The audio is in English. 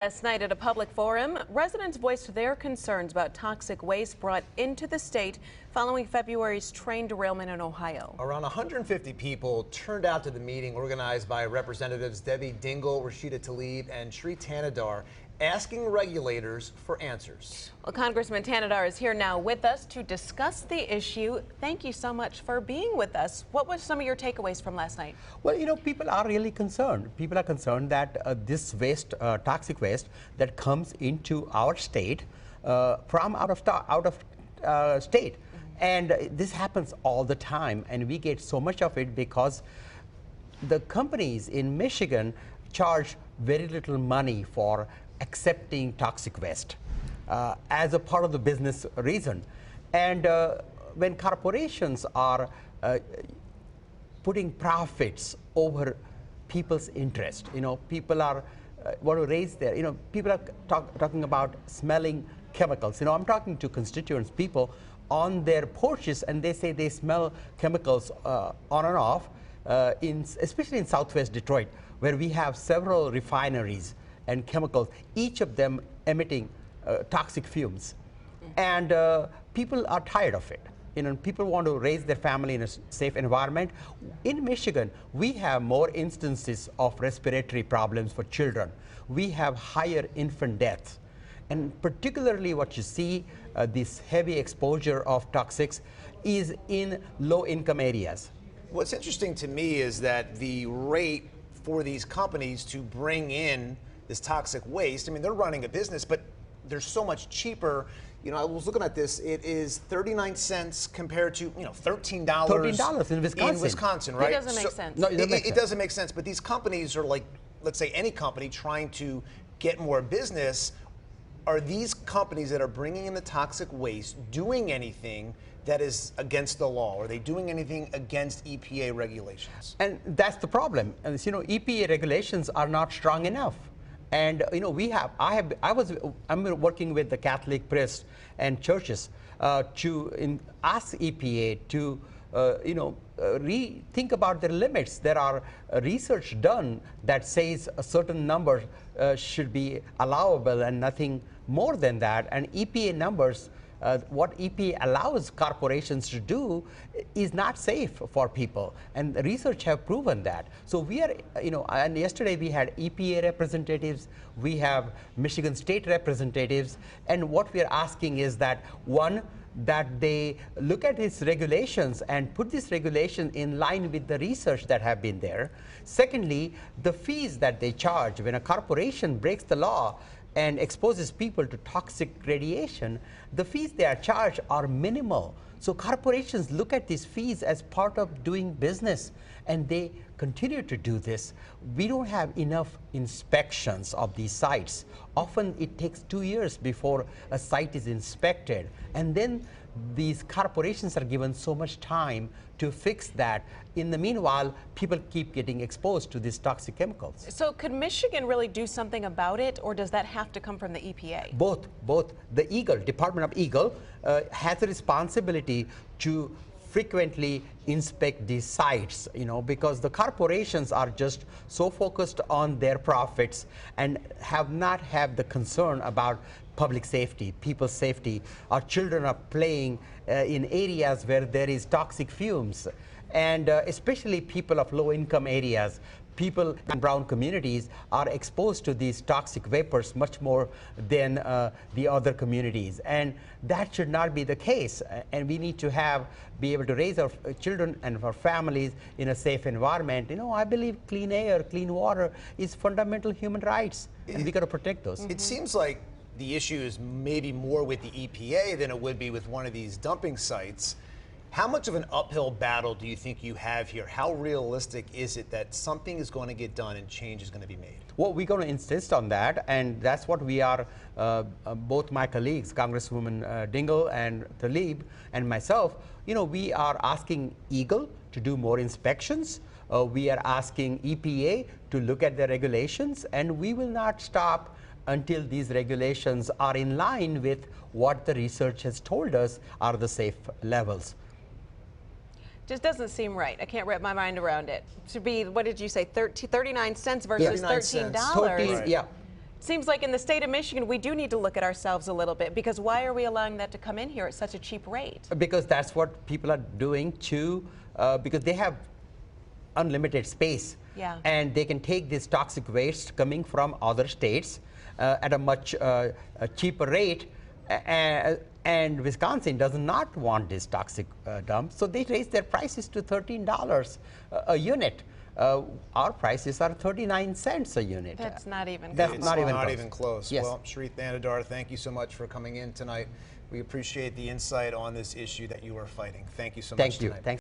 Last night at a public forum, residents voiced their concerns about toxic waste brought into the state following February's train derailment in Ohio. Around 150 people turned out to the meeting organized by Representatives Debbie Dingell, Rashida Tlaib, and Shri Thanedar, asking regulators for answers. Well, Congressman Thanedar is here now with us to discuss the issue. Thank you so much for being with us. What were some of your takeaways from last night? Well, people are really concerned. People are concerned that this waste, toxic waste that comes into our state from out of state. And this happens all the time, and we get so much of it because the companies in Michigan charge very little money for accepting toxic waste as a part of the business reason. And when corporations are putting profits over people's interest, people are want to raise their, people are talking about smelling chemicals. I'm talking to constituents, people on their porches, and they say they smell chemicals on and off, especially in Southwest Detroit, where we have several refineries and chemicals, each of them emitting toxic fumes. And people are tired of it. People want to raise their family in a safe environment. In Michigan, we have more instances of respiratory problems for children. We have higher infant deaths. And particularly what you see, this heavy exposure of toxics is in low-income areas. What's interesting to me is that the rate for these companies to bring in this toxic waste, they're running a business, but they're so much cheaper. I was looking at this, it is 39 cents compared to, $13. $13 in Wisconsin. In Wisconsin, right? It doesn't make sense. No, it doesn't make sense, but these companies are like, let's say any company trying to get more business. Are these companies that are bringing in the toxic waste doing anything that is against the law? Are they doing anything against EPA regulations? And that's the problem. And EPA regulations are not strong enough. And I'm working with the Catholic priests and churches to ask EPA to rethink about their limits. There are research done that says a certain number should be allowable and nothing more than that. And EPA numbers, what EPA allows corporations to do is not safe for people, and the research have proven that. So we are, and yesterday we had EPA representatives, we have Michigan State representatives, and what we are asking is that, one, that they look at these regulations and put this regulation in line with the research that have been there. Secondly, the fees that they charge when a corporation breaks the law and exposes people to toxic radiation, the fees they are charged are minimal. So corporations look at these fees as part of doing business, and they continue to do this. We don't have enough inspections of these sites. Often it takes 2 years before a site is inspected, and then these corporations are given so much time to fix that. In the meanwhile, people keep getting exposed to these toxic chemicals. So could Michigan really do something about it, or does that have to come from the EPA? Both. The Department of Eagle has a responsibility to frequently inspect these sites, because the corporations are just so focused on their profits and have not had the concern about public safety, people's safety. Our children are playing in areas where there is toxic fumes, and especially people of low-income areas. People in brown communities are exposed to these toxic vapors much more than the other communities, and that should not be the case. And we need to be able to raise our children and our families in a safe environment. I believe clean air, clean water is fundamental human rights, and we got to protect those. It seems like the issue is maybe more with the EPA than it would be with one of these dumping sites. How much of an uphill battle do you think you have here? How realistic is it that something is going to get done and change is going to be made? Well, we're going to insist on that, and that's what we are, both my colleagues, Congresswoman Dingell and Tlaib, and myself, we are asking Eagle to do more inspections. We are asking EPA to look at the regulations, and we will not stop until these regulations are in line with what the research has told us are the safe levels. Just doesn't seem right. I can't wrap my mind around it. To be, what did you say, 39 cents versus $13? Right. Yeah. Seems like in the state of Michigan, we do need to look at ourselves a little bit, because why are we allowing that to come in here at such a cheap rate? Because that's what people are doing too, because they have unlimited space. Yeah. And they can take this toxic waste coming from other states at a much cheaper rate. And Wisconsin does not want this toxic dump, so they raise their prices to $13 a unit. Our prices are 39 cents a unit. That's not even That's close. not even not close. even close. Yes. Well, Shri Thanedar, thank you so much for coming in tonight. We appreciate the insight on this issue that you are fighting. Thank you so much Thank you. tonight. Thanks.